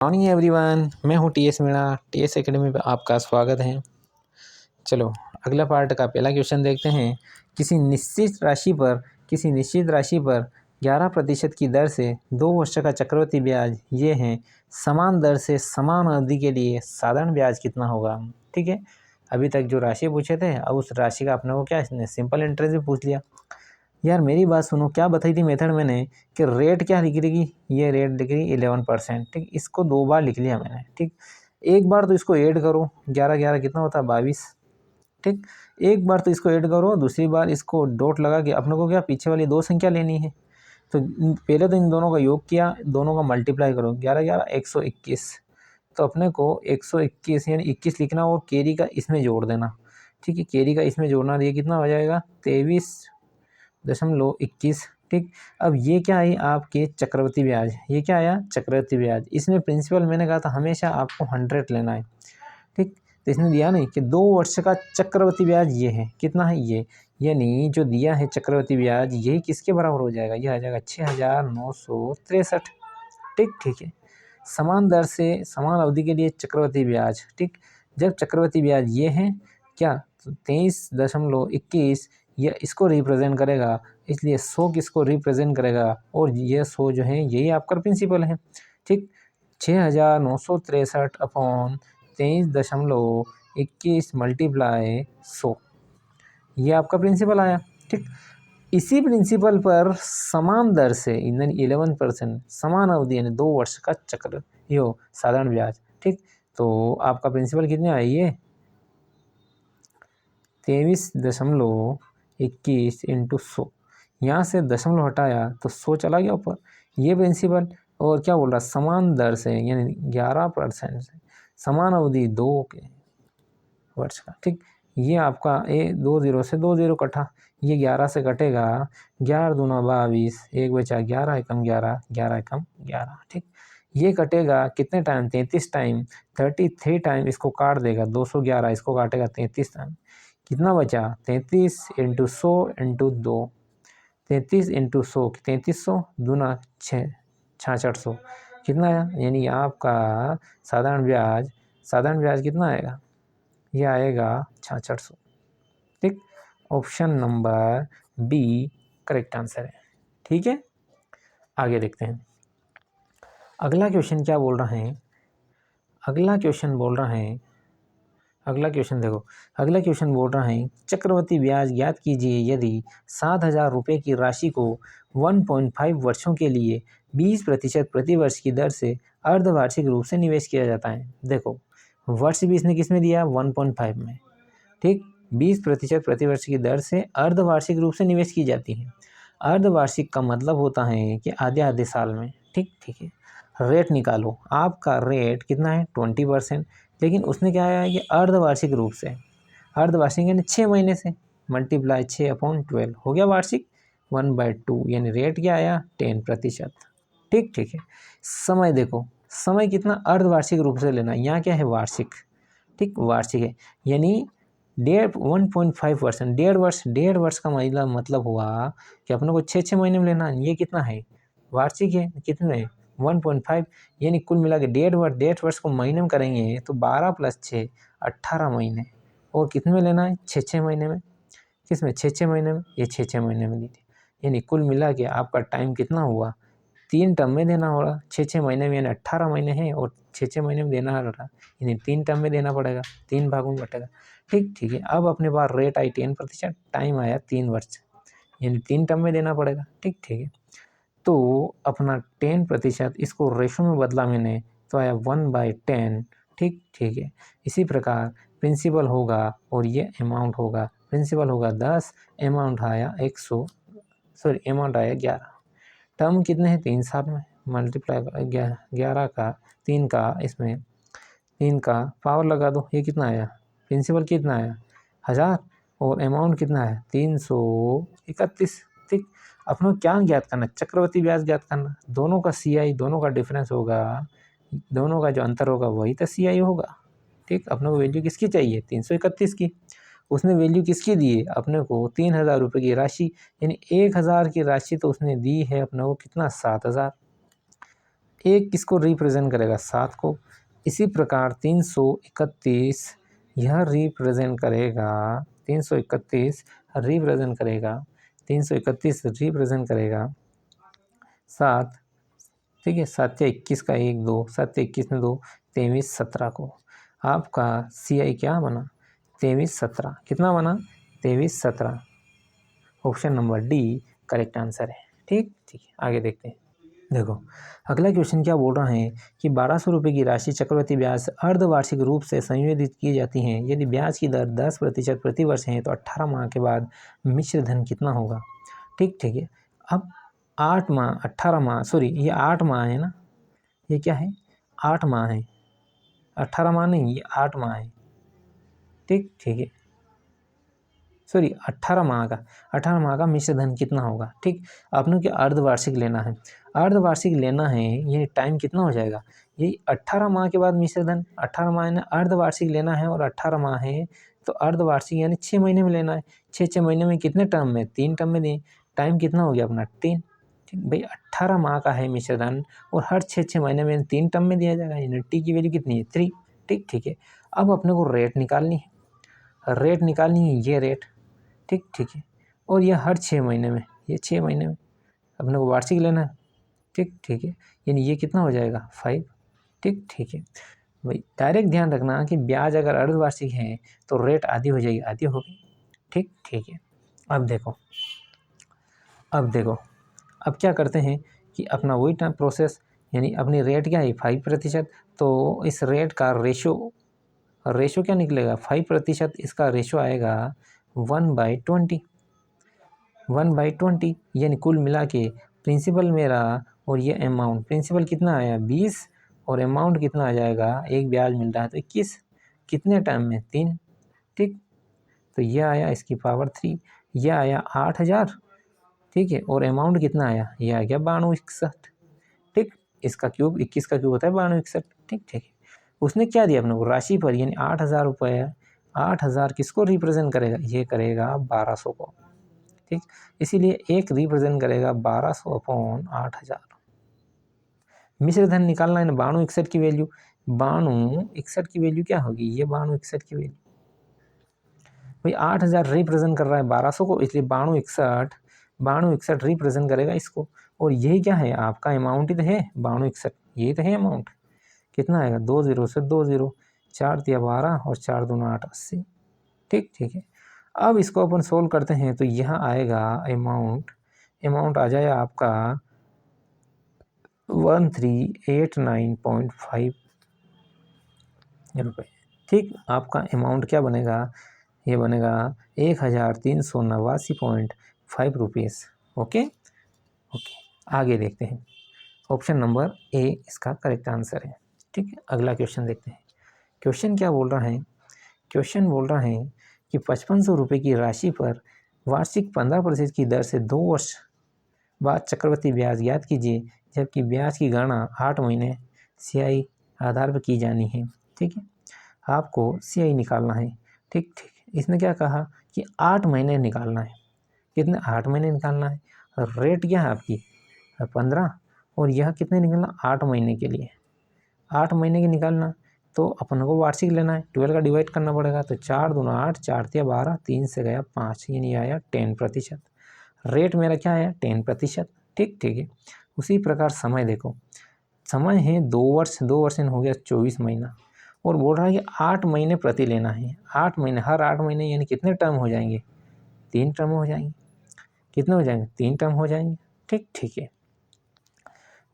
Morning everyone, मैं हूँ TS Meena. TS academy पे आपका स्वागत है। चलो अगला पार्ट का पहला क्वेश्चन देखते हैं। किसी निश्चित राशि पर 11% की दर से 2 वर्ष का चक्रवृद्धि ब्याज ये हैं। समान दर से समान अवधि के लिए साधारण ब्याज कितना होगा। ठीक है, अभी तक जो राशि पूछे थे अब उस राशि का अपने को क्या इसने सिंपल इंटरेस्ट भी पूछ लिया। यार मेरी बात सुनो, क्या बताई थी मेथड मैंने कि रेट क्या लिख रही, ये रेट लिख रही 11%। ठीक, इसको 2 बार लिख लिया मैंने। ठीक, एक बार तो इसको ऐड करो, 11 11 कितना होता है 22। ठीक, एक बार तो इसको ऐड करो, दूसरी बार इसको डॉट लगा के अपने को क्या पीछे वाली 2 संख्या लेनी है। तो पहले तो इन दोनों का योग किया, दोनों का मल्टीप्लाई करो, 11 11 121। तो अपने को 121 यानी 21 लिखना और कैरी का इसमें जोड़ देना। ठीक है, कैरी का इसमें जोड़ना, ये कितना हो जाएगा 23.21। ठीक, अब ये क्या है आपके चक्रवृद्धि ब्याज, ये क्या आया चक्रवृद्धि ब्याज। इसमें प्रिंसिपल मैंने कहा था हमेशा आपको 100 लेना है। ठीक, तो इसने दिया नहीं कि 2 वर्ष का चक्रवृद्धि ब्याज ये है, कितना है ये, यानी जो दिया है चक्रवृद्धि ब्याज यही किसके बराबर हो जाएगा, ये आ जाएगा 6963। ठीक है, समान दर से समान अवधि के लिए चक्रवृद्धि ब्याज। ठीक, जब चक्रवृद्धि ब्याज ये है क्या, तो 23.21 ये इसको रिप्रेजेंट करेगा, इसलिए 100 किसको रिप्रेजेंट करेगा, और ये 100 जो है यही आपका प्रिंसिपल है। ठीक, 6963 अपॉन 23.21 मल्टीप्लाई 100, ये आपका प्रिंसिपल आया। ठीक, इसी प्रिंसिपल पर समान दर से यानी 11% समान अवधि यानी 2 वर्ष का चक्र यो साधारण ब्याज। ठीक, तो आपका प्रिंसिपल कितने आई ये 23.21 इंटू 100, यहाँ से दशमलव हटाया तो 100 चला गया ऊपर, ये प्रिंसिपल। और क्या बोल रहा समान दर से यानी 11% से समान अवधि 2 के वर्ष का। ठीक, ये आपका 2 0 से 2 0 कटा, ये 11 से कटेगा, 11 दूना 22, 1 बचा 11 एकम 11, 11 एकम 11। ठीक, ये कटेगा कितने टाइम 33 टाइम, 33 टाइम इसको काट देगा, 211 इसको काटेगा 33 टाइम, कितना बचा 33 इंटू 100 इंटू 2, 33 इंटू 100 3300 दूना 6600 कितना आया, यानी आपका साधारण ब्याज कितना आएगा, ये आएगा 6600। ठीक, option number B correct answer है। ठीक है, आगे देखते हैं अगला क्वेश्चन क्या बोल रहा है। अगला क्वेश्चन देखो, अगला क्वेश्चन बोल रहा है चक्रवृद्धि ब्याज ज्ञात कीजिए यदि 7,000 रुपये की राशि को 1.5 वर्षों के लिए 20% प्रति वर्ष की दर से अर्धवार्षिक रूप से निवेश किया जाता है। देखो वर्ष भी इसने किस में दिया 1.5 में। ठीक, 20% प्रति वर्ष की दर से अर्धवार्षिक रूप से निवेश की जाती है। अर्धवार्षिक का मतलब होता है कि आधे आधे साल में। ठीक है, रेट निकालो, आपका रेट कितना है 20%, लेकिन उसने क्या आया ये अर्धवार्षिक रूप से, अर्धवार्षिक यानी 6 महीने से, मल्टीप्लाई 6/12 हो गया वार्षिक 1/2, यानी रेट क्या आया 10%। ठीक है, समय देखो, समय कितना अर्धवार्षिक रूप से लेना, यहाँ क्या है वार्षिक। ठीक, वार्षिक है यानी 1.5%, 1.5 वर्ष का मतलब हुआ कि अपने को 6 महीने में लेना। ये कितना है वार्षिक है, कितने 1.5, यानी कुल मिला के 1.5 वर्ष को महीने में करेंगे तो 12 + 6 18 महीने, और कितने में लेना है 6 महीने में, किसमें 6 महीने में, ये 6 महीने में दी थी, यानी कुल मिला के आपका टाइम कितना हुआ 3 टर्म में देना होगा। 6 महीने में यानी 18 महीने हैं और 6 महीने में देना रहा, यानी 3 टर्म में देना पड़ेगा, 3 भागों में बटेगा। ठीक है, अब अपने पास रेट आई 10%, टाइम आया 3 वर्ष, यानी 3 टर्म में देना पड़ेगा। ठीक है, तो अपना 10% इसको रेशो में बदला मैंने तो आया 1/10। ठीक है, इसी प्रकार प्रिंसिपल होगा और ये अमाउंट होगा, प्रिंसिपल होगा 10, अमाउंट आया 11, टर्म कितने हैं 3 साल में, मल्टीप्लाई 11 का 3 का, इसमें 3 का पावर लगा दो, ये कितना आया प्रिंसिपल कितना आया 1000, और अमाउंट कितना है 331। ठीक, अपनों क्या ज्ञात करना, चक्रवृद्धि ब्याज ज्ञात करना, दोनों का CI, दोनों का डिफरेंस होगा, दोनों का जो अंतर होगा वही तो CI होगा। ठीक, अपने को वैल्यू किसकी चाहिए 331 की, उसने वैल्यू किसकी दी है अपने को 3,000 रुपये की राशि, यानी 1,000 की राशि तो उसने दी है अपने को कितना 7,000। एक किसको रिप्रेजेंट करेगा, 7 को। इसी प्रकार 331 यह रिप्रेजेंट करेगा, 331 रिप्रेजेंट करेगा, 331 रिप्रेजेंट करेगा 7, ठीक है। 7 या 21 का 1 2, 7 या 21 में 2, 23 17 को। आपका CI क्या बना, 23 17। कितना बना, 23 17। Option number D correct answer है। ठीक ठीक है, आगे देखते हैं। देखो अगला क्वेश्चन क्या बोल रहा है कि 1200 रुपये की राशि चक्रवृद्धि ब्याज से अर्धवार्षिक रूप से संयोजित की जाती है। यदि ब्याज की दर 10% प्रति वर्ष है तो 18 माह के बाद मिश्र धन कितना होगा। ठीक ठीक है। अब 8 माह 18 माह, सॉरी ये 8 माह है ना, ये क्या है 8 माह है, 18 माह नहीं, ये 8 माह है। ठीक ठीक है, सॉरी 18 माह का मिश्र धन कितना होगा। ठीक, अपनों के अर्धवार्षिक लेना है, अर्धवार्षिक लेना है, ये टाइम कितना हो जाएगा, ये 18 माह के बाद मिश्र धन, 18 माह यानी अर्धवार्षिक लेना है, और 18 माह है तो अर्धवार्षिक यानी 6 महीने में लेना है। 6 महीने में कितने टर्म में, 3 टर्म में दें, टाइम कितना हो गया अपना 3। ठीक भाई, 18 माह का है मिश्र धन और हर 6 महीने में 3 टर्म में दिया जाएगा, यानी टी की वैल्यू कितनी है 3। ठीक ठीक है। अब अपने को रेट निकालनी है, रेट निकालनी है, ये रेट। ठीक ठीक है, और ये हर 6 महीने में, ये 6 महीने में अपने को वार्षिक लेना है। ठीक ठीक है, यानी ये कितना हो जाएगा 5। ठीक ठीक है भाई, डायरेक्ट ध्यान रखना कि ब्याज अगर अर्धवार्षिक है तो रेट आधी हो जाएगी, आधी होगी। ठीक ठीक है। अब देखो, अब देखो, अब क्या करते हैं कि अपना वही टाइम प्रोसेस, यानी अपनी रेट क्या है 5%, तो इस रेट का रेशो क्या निकलेगा 5%, इसका रेशो आएगा 1/20, 1/20, यानी कुल मिला के प्रिंसिपल मेरा और ये अमाउंट, प्रिंसिपल कितना आया 20 और अमाउंट कितना आ जाएगा, एक ब्याज मिल रहा है तो 21, कितने टाइम में 3। ठीक, तो यह आया इसकी पावर 3, यह आया 8000। ठीक है, और अमाउंट कितना आया, यह आ गया 9261। ठीक, इसका क्यूब 21 का क्यूब होता है 9261। ठीक ठीक है, उसने क्या दिया अपने को राशि पर, यानी 8000 रुपये। 8000 किसको रिप्रेजेंट करेगा, ये करेगा 1200 को। ठीक, इसीलिए एक रिप्रेजेंट करेगा 1200 अपॉन 8000। मिश्र धन निकालना है ना, 9261 की वैल्यू, 9261 की वैल्यू क्या होगी, ये 9261 की वैल्यू भाई 8000 रिप्रेजेंट कर रहा है 1200 को, इसलिए 9261 रिप्रेजेंट करेगा इसको। और यही क्या है आपका अमाउंट ही तो है 9261, यही तो है अमाउंट। कितना आएगा 2 0 से 2 0, 4 तिया 12 और 4 दूना 8 80। ठीक ठीक है। अब इसको अपन सोल्व करते हैं तो यहाँ आएगा अमाउंट आ जाएगा आपका 1389.5 रुपये। ठीक, आपका अमाउंट क्या बनेगा, ये बनेगा 1389.5 रुपीज़। ओके ओके, आगे देखते हैं। ऑप्शन नंबर ए इसका करेक्ट आंसर है। ठीक है, अगला क्वेश्चन देखते हैं। क्वेश्चन क्या बोल रहा है, क्वेश्चन बोल रहा है कि 5500 रुपये की राशि पर वार्षिक 15% की दर से 2 वर्ष बाद चक्रवृद्धि ब्याज ज्ञात कीजिए, जबकि ब्याज की गणना 8 महीने CI आधार पर की जानी है। ठीक है, आपको CI निकालना है। ठीक ठीक, इसने क्या कहा कि 8 महीने निकालना है, कितने 8 महीने निकालना है। रेट क्या है आपकी 15, और यह कितने निकलना 8 महीने के लिए, 8 महीने की निकालना, तो अपन को वार्षिक लेना है, 12 का डिवाइड करना पड़ेगा, तो 4 दूना 8, 4 तिया 12, 3 से गया 5, यानी आया 10%। रेट मेरा क्या आया 10%। ठीक ठीक है। उसी प्रकार समय देखो, समय है 2 वर्ष, 2 वर्ष हो गया 24 महीना, और बोल रहा है कि 8 महीने प्रति लेना है। 8 महीने, हर 8 महीने यानी कितने टर्म हो जाएंगे, 3 टर्म हो जाएंगे। कितने हो जाएंगे 3 टर्म हो जाएंगे। ठीक ठीक है,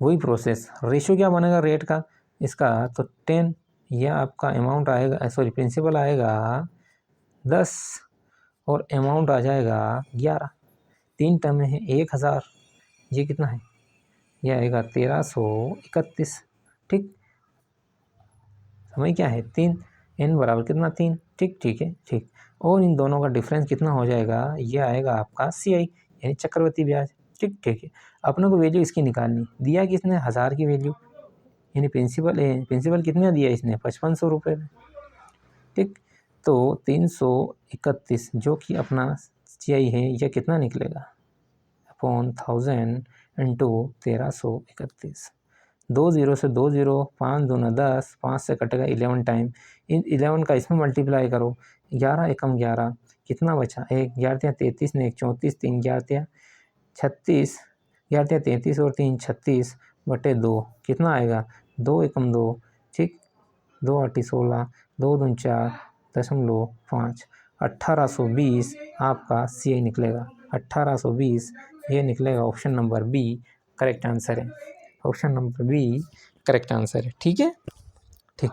वही प्रोसेस, रेशो क्या बनेगा रेट का इसका, तो 10, यह आपका अमाउंट आएगा, सॉरी प्रिंसिपल आएगा 10 और अमाउंट आ जाएगा 11। 3 टर्म में है 1000, ये कितना है, यह आएगा 1331। ठीक, समय क्या है 3, n बराबर कितना 3। ठीक ठीक है। ठीक, और इन दोनों का डिफरेंस कितना हो जाएगा, ये आएगा आपका CI यानी चक्रवृद्धि ब्याज। ठीक ठीक है, अपने को वैल्यू इसकी निकालनी, दिया किसने 1000 की वैल्यू, यानी प्रिंसिपल कितने दिया इसने 5500 रुपये में। ठीक, तो 331 जो कि अपना CI है, यह कितना निकलेगा अपॉन 1000 इंटू 1331, 2 0 से 2 0, 5 दूना 10, 5 से कटेगा 11 टाइम, इन 11 का इसमें मल्टीप्लाई करो, 11 एकम 11, कितना बचा, 1 11 33 ने 1 34, 3 11 36, 11 33 और 3 36 बटे 2 कितना आएगा, 2 एकम 2, ठीक, 2 8 16, 2 दून 4.5, 1820 आपका सी निकलेगा, 1820 ये निकलेगा। Option number B correct answer है, option number B correct answer है। ठीक है, ठीक।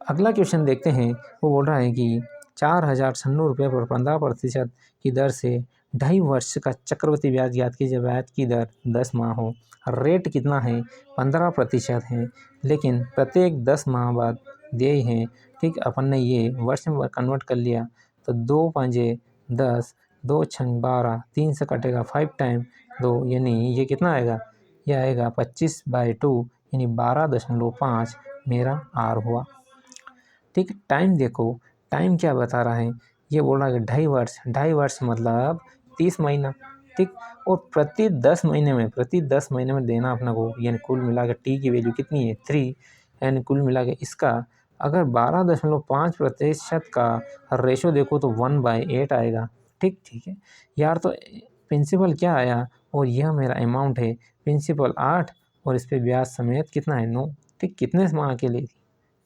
अगला क्वेश्चन देखते हैं। वो बोल रहा है कि 4096 रुपये पर 15% की दर से 2.5 वर्ष का चक्रवृद्धि ब्याज ज्ञात कीजिए। ब्याज की दर 10 माह हो, रेट कितना है, 15% है, लेकिन प्रत्येक 10 माह बाद दिए हैं। ठीक, अपन ने ये वर्ष में कन्वर्ट कर लिया तो 2 5 10, 2 6 12, 3 से कटेगा 5 टाइम 2, यानी ये कितना आएगा, ये आएगा 25/2 यानी 12.5 मेरा आर हुआ। ठीक, टाइम देखो, टाइम क्या बता रहा है, ये बोल रहा है कि 2.5 वर्ष, 2.5 वर्ष मतलब 30 महीना। ठीक, और प्रति 10 महीने में देना अपना को, यानी कुल मिला के टी की वैल्यू कितनी है 3, यानी कुल मिला के इसका अगर 12.5% का रेशो देखो तो 1/8 आएगा। ठीक, ठीक है यार। तो प्रिंसिपल क्या आया और यह मेरा अमाउंट है, प्रिंसिपल 8 और इस पर ब्याज समेत कितना है 9। ठीक, कितने माह के लिए,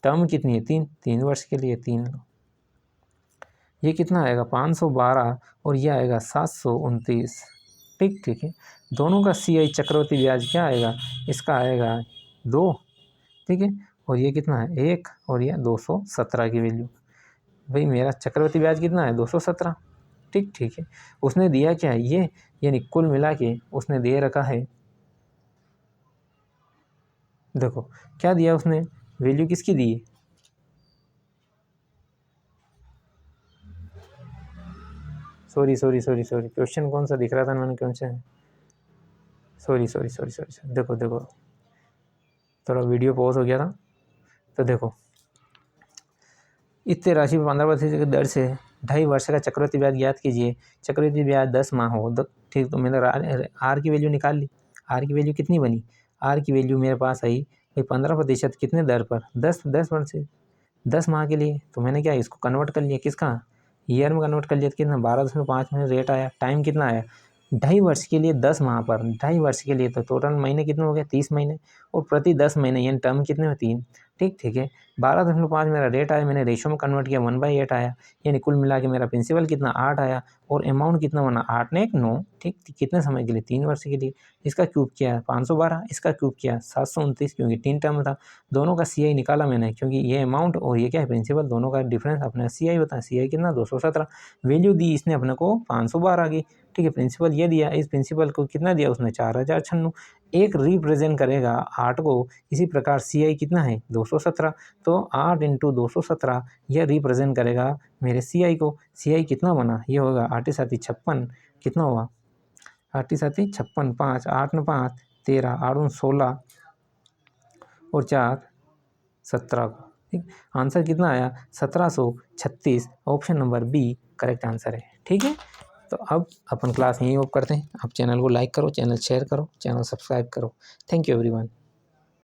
टर्म कितनी है 3 वर्ष के लिए 3, ये कितना आएगा 512 और ये आएगा 729। ठीक, ठीक है। दोनों का CI चक्रवृद्धि ब्याज क्या आएगा, इसका आएगा 2। ठीक है, और ये कितना है 1 और ये 217 की वैल्यू। भाई मेरा चक्रवृद्धि ब्याज कितना है 217। ठीक, ठीक है। उसने दिया क्या है ये, यानी कुल मिला के उसने दे रखा है, देखो क्या दिया उसने, वैल्यू किसकी दी है, सॉरी क्वेश्चन कौन सा दिख रहा था मैंने, कौन सा है, सॉरी देखो थोड़ा वीडियो पॉज हो गया था। तो देखो इतने राशि पर 15% की दर से 2.5 वर्ष का चक्रवृद्धि ब्याज ज्ञात कीजिए। चक्रवृद्धि ब्याज 10 माह हो। ठीक, तो मैंने आर की वैल्यू निकाल ली। आर की वैल्यू कितनी बनी, आर की वैल्यू मेरे पास आई भाई 15% कितने दर पर, 10 वर्ष से 10 माह के लिए। तो मैंने क्या इसको कन्वर्ट कर लिया, किसका ईयर में कन्वर्ट कर लिया, तो कितना 12.5 में रेट आया। टाइम कितना आया 2.5 वर्ष के लिए 10 माह पर, 2.5 वर्ष के लिए तो टोटल महीने कितने हो गए 30 महीने, और प्रति 10 महीने यानी टर्म कितने में 3। ठीक, ठीक है। 12.5 मेरा रेट आया, मैंने रेशो में कन्वर्ट किया 1/8 आया, यानी कुल मिला के मेरा प्रिंसिपल कितना 8 आया और अमाउंट कितना बना 8 ने 1 9। ठीक, कितने समय के लिए 3 वर्ष के लिए। इसका क्यूब किया 512, इसका क्यूब किया 729 क्योंकि 3 टर्म था। दोनों का CI निकाला मैंने, क्योंकि ये अमाउंट और ये क्या है प्रिंसिपल, दोनों का डिफरेंस अपने CI होता है। CI कितना 217, वैल्यू दी इसने अपने को 512 की। ठीक है, प्रिंसिपल ये दिया, इस प्रिंसिपल को कितना दिया उसने 4096। एक रिप्रेजेंट करेगा 8 को, इसी प्रकार CI कितना है 217, तो 8 × 217 यह रिप्रेजेंट करेगा मेरे CI को। CI कितना बना, ये होगा 8 7 56, कितना हुआ 8 7 56, 5 8 9 5 13, 8 16 और 4 17 को। ठीक, आंसर कितना आया 1736, option number B correct answer है। ठीक है, तो अब अपन क्लास यहीं ऑफ करते हैं। आप चैनल को लाइक करो, चैनल शेयर करो, चैनल सब्सक्राइब करो। Thank you everyone.